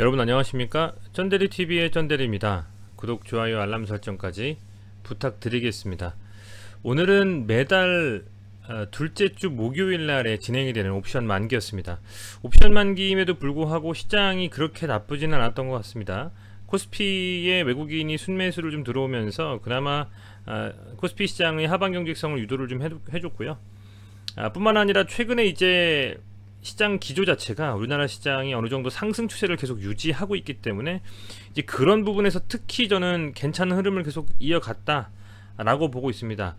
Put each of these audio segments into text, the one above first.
여러분 안녕하십니까? 쩐데리TV의 쩐데리입니다. 구독, 좋아요, 알람 설정까지 부탁드리겠습니다. 오늘은 매달 둘째 주 목요일 날에 진행이 되는 옵션 만기였습니다. 옵션 만기임에도 불구하고 시장이 그렇게 나쁘지는 않았던 것 같습니다. 코스피에 외국인이 순매수를 좀 들어오면서 그나마 코스피 시장의 하방 경직성을 유도를 좀 해줬고요. 뿐만 아니라 최근에 이제 시장 기조 자체가 우리나라 시장이 어느 정도 상승 추세를 계속 유지하고 있기 때문에 이제 그런 부분에서 특히 저는 괜찮은 흐름을 계속 이어갔다 라고 보고 있습니다.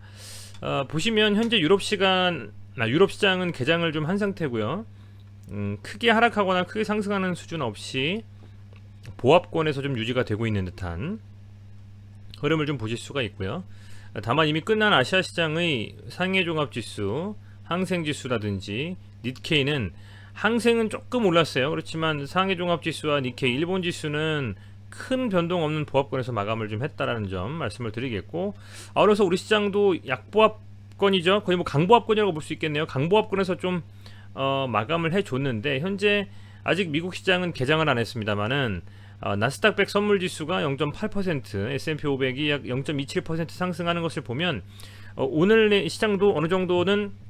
보시면 현재 유럽 시장은 개장을 좀 한 상태고요. 크게 하락하거나 크게 상승하는 수준 없이 보합권에서 좀 유지가 되고 있는 듯한 흐름을 좀 보실 수가 있고요. 다만 이미 끝난 아시아 시장의 상해종합지수, 항생지수라든지 니케이는 항생은 조금 올랐어요. 그렇지만 상해종합지수와 니케이, 일본지수는 큰 변동 없는 보합권에서 마감을 좀 했다라는 점 말씀을 드리겠고, 그래서 우리 시장도 약보합권이죠. 거의 뭐 강보합권이라고 볼 수 있겠네요. 강보합권에서 좀 마감을 해줬는데, 현재 아직 미국 시장은 개장을 안 했습니다만은 나스닥 100 선물지수가 0.8%, S&P 500이 약 0.27% 상승하는 것을 보면 오늘 시장도 어느 정도는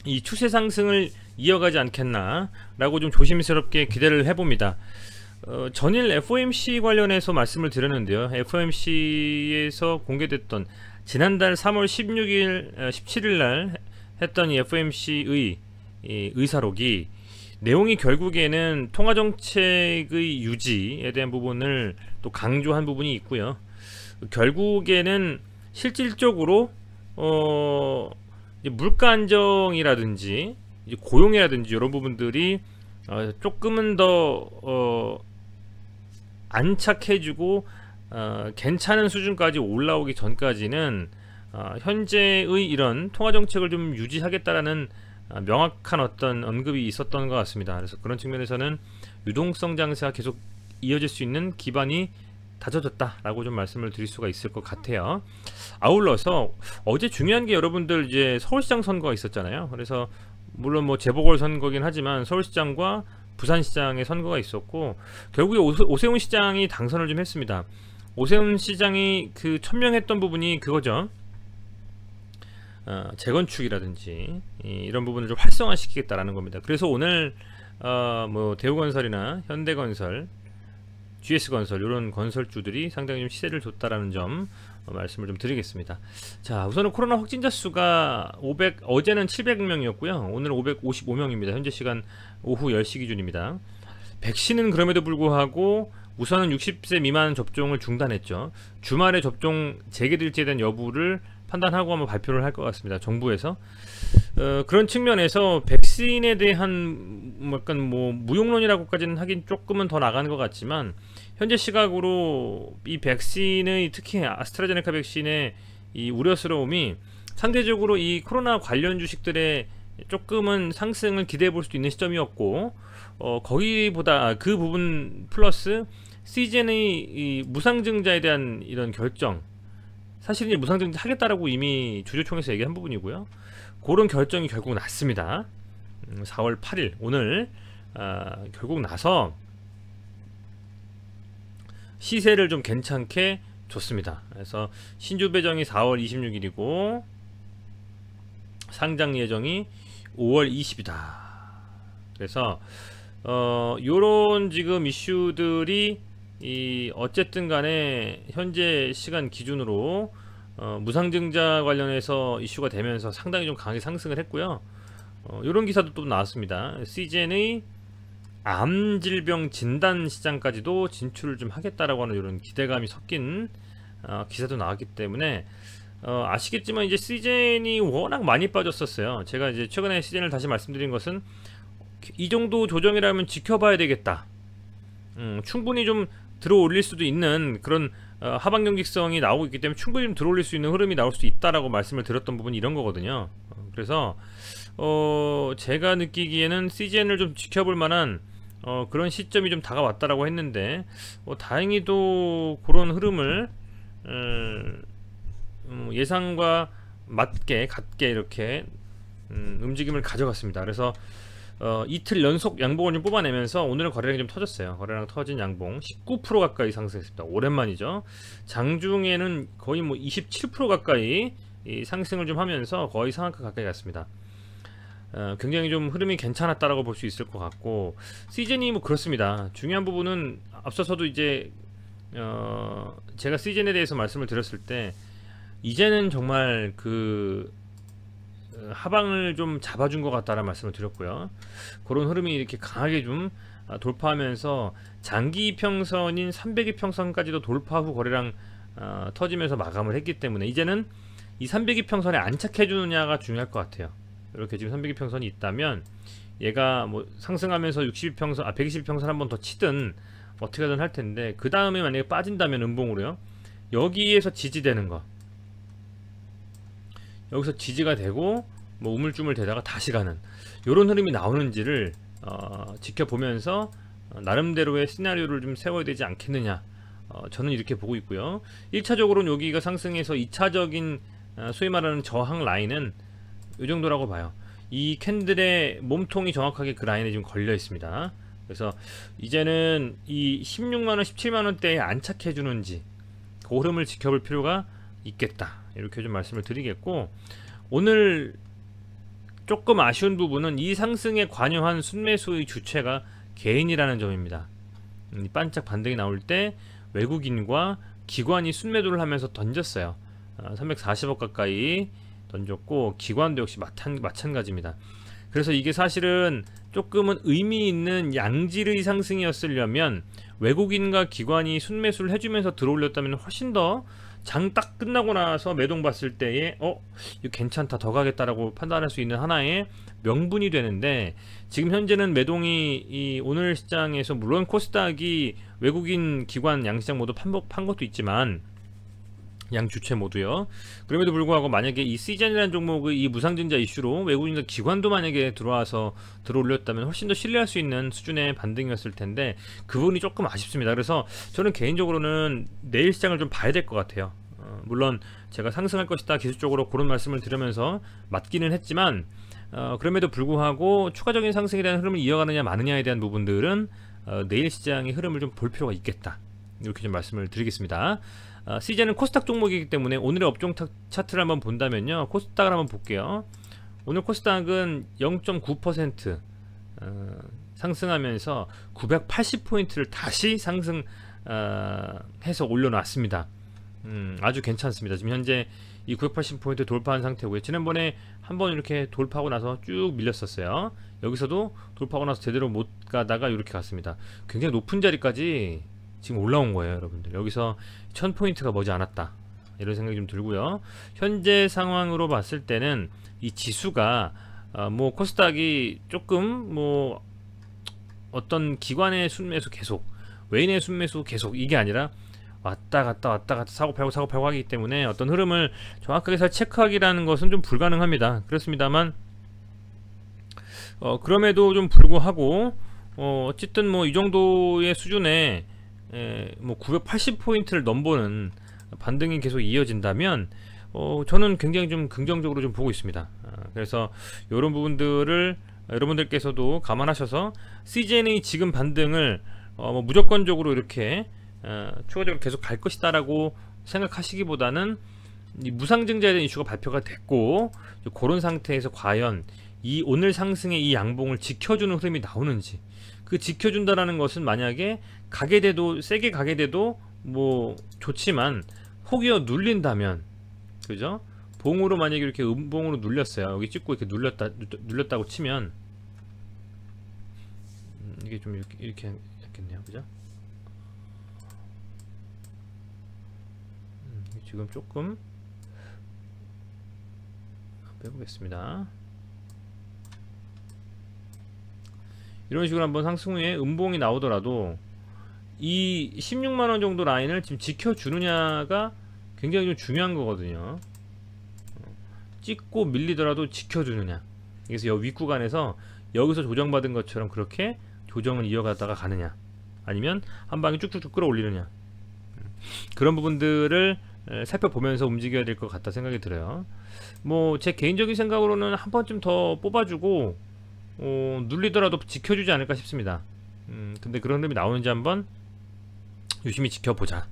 이 추세 상승을 이어가지 않겠나 라고 좀 조심스럽게 기대를 해봅니다. 전일 FOMC 관련해서 말씀을 드렸는데요. FOMC에서 공개됐던 지난달 3월 17일 날 했던 이 FOMC의 의사록이 내용이 결국에는 통화정책의 유지에 대한 부분을 또 강조한 부분이 있고요. 결국에는 실질적으로 물가 안정이라든지 고용이라든지 이런 부분들이 조금은 더 안착해주고 괜찮은 수준까지 올라오기 전까지는 현재의 이런 통화정책을 좀 유지하겠다라는 명확한 어떤 언급이 있었던 것 같습니다. 그래서 그런 측면에서는 유동성 장세가 계속 이어질 수 있는 기반이 다져졌다라고 좀 말씀을 드릴 수가 있을 것 같아요. 아울러서 어제 중요한 게 여러분들 이제 서울시장 선거가 있었잖아요. 그래서 물론 뭐 재보궐 선거긴 하지만 서울시장과 부산시장의 선거가 있었고, 결국에 오세훈 시장이 당선을 좀 했습니다. 오세훈 시장이 그 천명했던 부분이 그거죠. 재건축이라든지 이런 부분을 좀 활성화시키겠다라는 겁니다. 그래서 오늘 뭐 대우건설이나 현대건설, GS건설 이런 건설주들이 상당히 좀 시세를 줬다라는 점 말씀을 좀 드리겠습니다. 자, 우선은 코로나 확진자 수가 어제는 700명이었고요. 오늘은 555명입니다. 현재 시간 오후 10시 기준입니다. 백신은 그럼에도 불구하고 우선은 60세 미만 접종을 중단했죠. 주말에 접종 재개될지에 대한 여부를 판단하고 한번 발표를 할 것 같습니다. 정부에서 그런 측면에서 백신에 대한 약간 뭐 무용론이라고까지는 하긴 조금은 더 나가는 것 같지만, 현재 시각으로 이 백신의, 특히 아스트라제네카 백신의 이 우려스러움이 상대적으로 이 코로나 관련 주식들의 조금은 상승을 기대해 볼 수도 있는 시점이었고, 거기보다 그 부분 플러스 시즌의 이 무상증자에 대한 이런 결정, 사실은 이제 무상증자 하겠다라고 이미 주주총회에서 얘기한 부분이고요. 그런 결정이 결국 났습니다. 4월 8일 오늘 결국 나서 시세를 좀 괜찮게 줬습니다. 그래서 신주 배정이 4월 26일이고 상장 예정이 5월 20일이다. 그래서 요런 지금 이슈들이 어쨌든 간에 현재 시간 기준으로 무상증자 관련해서 이슈가 되면서 상당히 좀 강하게 상승을 했고요. 이런 기사도 또 나왔습니다. 시젠의 암질병 진단 시장까지도 진출을 좀 하겠다라고 하는 이런 기대감이 섞인 기사도 나왔기 때문에 아시겠지만 이제 시젠이 워낙 많이 빠졌었어요. 제가 이제 최근에 시젠을 다시 말씀드린 것은 이 정도 조정이라면 지켜봐야 되겠다. 충분히 좀 들어올릴 수도 있는 그런 하방 경직성이 나오고 있기 때문에 충분히 좀 들어올릴 수 있는 흐름이 나올 수 있다라고 말씀을 드렸던 부분이 이런 거거든요. 그래서 제가 느끼기에는 CGN을 좀 지켜볼 만한 그런 시점이 좀 다가왔다라고 했는데, 다행히도 그런 흐름을 예상과 맞게 같게 이렇게 움직임을 가져갔습니다. 그래서 이틀 연속 양봉을 좀 뽑아내면서 오늘은 거래량이 좀 터졌어요. 거래량 터진 양봉 19% 가까이 상승했습니다. 오랜만이죠. 장중에는 거의 뭐 27% 가까이 이 상승을 좀 하면서 거의 상한가 가까이 갔습니다. 굉장히 좀 흐름이 괜찮았다라고 볼 수 있을 것 같고, 시즌이 뭐 그렇습니다. 중요한 부분은 앞서서도 이제 제가 시즌에 대해서 말씀을 드렸을 때 이제는 정말 그 하방을 좀 잡아준 것 같다라는 말씀을 드렸고요. 그런 흐름이 이렇게 강하게 좀 돌파하면서 장기 이평선인 300이평선까지도 돌파 후 거래량 터지면서 마감을 했기 때문에 이제는 이 300이평선에 안착해 주느냐가 중요할 것 같아요. 이렇게 지금 300이평선이 있다면 얘가 뭐 상승하면서 62평선, 120평선 한번 더 치든 어떻게든 할 텐데, 그 다음에 만약에 빠진다면 음봉으로요, 여기에서 지지되는 거, 여기서 지지가 되고 뭐 우물쭈물 되다가 다시 가는 요런 흐름이 나오는지를 지켜보면서 나름대로의 시나리오를 좀 세워야 되지 않겠느냐, 저는 이렇게 보고 있고요. 1차적으로는 여기가 상승해서 2차적인 소위 말하는 저항 라인은 이 정도라고 봐요. 이 캔들의 몸통이 정확하게 그 라인에 지금 걸려 있습니다. 그래서 이제는 이 16만원 17만원대에 안착해 주는지 그 흐름을 지켜볼 필요가 있겠다, 이렇게 좀 말씀을 드리겠고, 오늘 조금 아쉬운 부분은 이 상승에 관여한 순매수의 주체가 개인이라는 점입니다. 반짝 반등이 나올 때 외국인과 기관이 순매도를 하면서 던졌어요. 340억 가까이 던졌고, 기관도 역시 마찬가지입니다. 그래서 이게 사실은 조금은 의미 있는 양질의 상승이었으려면 외국인과 기관이 순매수를 해주면서 들어올렸다면 훨씬 더 장 딱 끝나고 나서 매동 봤을 때에 이거 괜찮다, 더 가겠다라고 판단할 수 있는 하나의 명분이 되는데, 지금 현재는 매동이 이 오늘 시장에서 물론 코스닥이 외국인 기관 양시장 모두 판 것도 있지만 양 주체 모두요. 그럼에도 불구하고 만약에 이 시즌이라는 종목의 이 무상증자 이슈로 외국인과 기관도 만약에 들어와서 들어올렸다면 훨씬 더 신뢰할 수 있는 수준의 반등이었을 텐데, 그 부분이 조금 아쉽습니다. 그래서 저는 개인적으로는 내일 시장을 좀 봐야 될 것 같아요. 물론 제가 상승할 것이다 기술적으로 그런 말씀을 드리면서 맞기는 했지만, 그럼에도 불구하고 추가적인 상승에 대한 흐름을 이어가느냐 마느냐에 대한 부분들은 내일 시장의 흐름을 좀 볼 필요가 있겠다, 이렇게 좀 말씀을 드리겠습니다. 시즌은 코스닥 종목이기 때문에 오늘의 업종 차트를 한번 본다면요, 코스닥을 한번 볼게요. 오늘 코스닥은 0.9% 상승하면서 980포인트를 다시 상승해서 올려놨습니다. 아주 괜찮습니다. 지금 현재 이 980포인트 돌파한 상태고요. 지난번에 한번 이렇게 돌파하고 나서 쭉 밀렸었어요. 여기서도 돌파하고 나서 제대로 못 가다가 이렇게 갔습니다. 굉장히 높은 자리까지 지금 올라온 거예요, 여러분들. 여기서 1000포인트가 머지 않았다, 이런 생각이 좀 들고요. 현재 상황으로 봤을 때는 이 지수가 뭐 코스닥이 조금 뭐 어떤 기관의 순매수 계속, 외인의 순매수 계속, 이게 아니라 왔다 갔다 사고 팔고 하기 때문에 어떤 흐름을 정확하게 잘 체크하기라는 것은 좀 불가능합니다. 그렇습니다만 그럼에도 좀 불구하고 어쨌든 뭐 이 정도의 수준의 뭐 980포인트를 넘보는 반등이 계속 이어진다면 저는 굉장히 좀 긍정적으로 좀 보고 있습니다. 그래서 이런 부분들을 여러분들께서도 감안하셔서 CGN의 지금 반등을 뭐 무조건적으로 이렇게 추가적으로 계속 갈 것이다 라고 생각하시기보다는, 이 무상증자에 대한 이슈가 발표가 됐고 그런 상태에서 과연 이 오늘 상승의 이 양봉을 지켜주는 흐름이 나오는지, 그 지켜준다라는 것은 만약에 가게 돼도, 세게 가게 돼도 뭐 좋지만 혹여 눌린다면, 그죠? 봉으로 만약에 이렇게 음봉으로 눌렸어요. 여기 찍고 이렇게 눌렸다고 치면 이게 좀 이렇게 했겠네요, 그죠? 지금 조금 빼보겠습니다. 이런 식으로 한번 상승 후에 음봉이 나오더라도 이 16만원 정도 라인을 지금 지켜주느냐가 굉장히 좀 중요한 거거든요. 찍고 밀리더라도 지켜주느냐, 그래서 여 윗구간에서 여기서 조정받은 것처럼 그렇게 조정을 이어가다가 가느냐, 아니면 한 방에 쭉쭉쭉 끌어올리느냐, 그런 부분들을 살펴보면서 움직여야 될 것 같다 생각이 들어요. 뭐 제 개인적인 생각으로는 한 번쯤 더 뽑아주고 눌리더라도 지켜주지 않을까 싶습니다. 근데 그런 흐름이 나오는지 한번 유심히 지켜보자,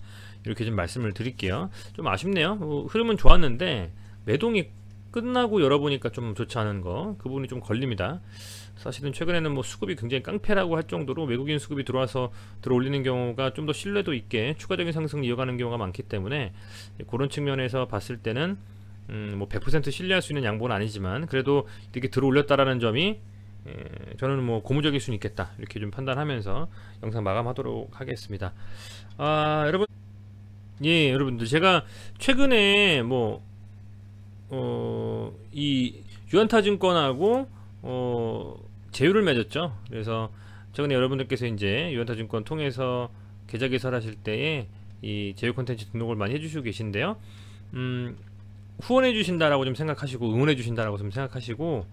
이렇게 좀 말씀을 드릴게요. 좀 아쉽네요. 흐름은 좋았는데 매동이 끝나고 열어보니까 좀 좋지 않은 거, 그 부분이 좀 걸립니다. 사실은 최근에는 뭐 수급이 굉장히 깡패라고 할 정도로 외국인 수급이 들어와서 들어올리는 경우가 좀 더 신뢰도 있게 추가적인 상승을 이어가는 경우가 많기 때문에, 그런 측면에서 봤을 때는 뭐 100% 신뢰할 수 있는 양보는 아니지만 그래도 이렇게 들어올렸다라는 점이 저는 뭐 고무적일 수는 있겠다, 이렇게 좀 판단하면서 영상 마감하도록 하겠습니다. 여러분, 여러분들, 제가 최근에 뭐 이 유한타증권하고 제휴를 맺었죠. 그래서 최근에 여러분들께서 이제 유한타증권 통해서 계좌 개설하실 때에 이 제휴 콘텐츠 등록을 많이 해주시고 계신데요. 후원해 주신다라고 좀 생각하시고, 응원해 주신다라고 좀 생각하시고,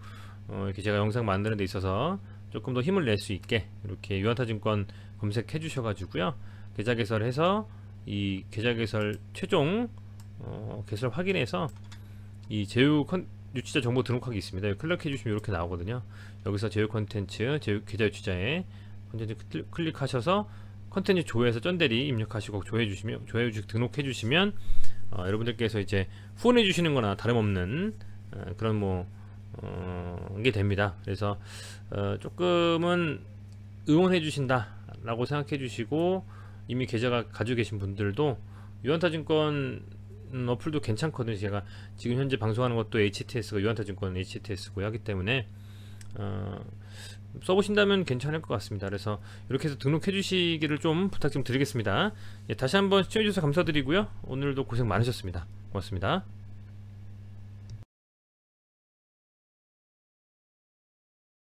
이렇게 제가 영상 만드는 데 있어서 조금 더 힘을 낼 수 있게 이렇게 유한타증권 검색해 주셔가지고요, 계좌 개설해서 이 계좌 개설 최종 개설 확인해서 이 제휴 유치자 정보 등록하기 있습니다. 여기 클릭해 주시면 이렇게 나오거든요. 여기서 제휴 콘텐츠, 제휴 계좌 유치자에 콘텐츠 클릭하셔서 콘텐츠 조회해서 쩐대리 입력하시고 조회 주식 등록해 주시면 여러분들께서 이제 후원해 주시는 거나 다름없는 그런 뭐 게 됩니다. 그래서 조금은 응원해 주신다 라고 생각해 주시고, 이미 계좌가 가지고 계신 분들도 유한타증권 어플도 괜찮거든요. 제가 지금 현재 방송하는 것도 HTS가 유한타증권 HTS고 하기 때문에 써보신다면 괜찮을 것 같습니다. 그래서 이렇게 해서 등록해 주시기를 좀 부탁 좀 드리겠습니다. 다시 한번 시청해 주셔서 감사드리고요. 오늘도 고생 많으셨습니다. 고맙습니다.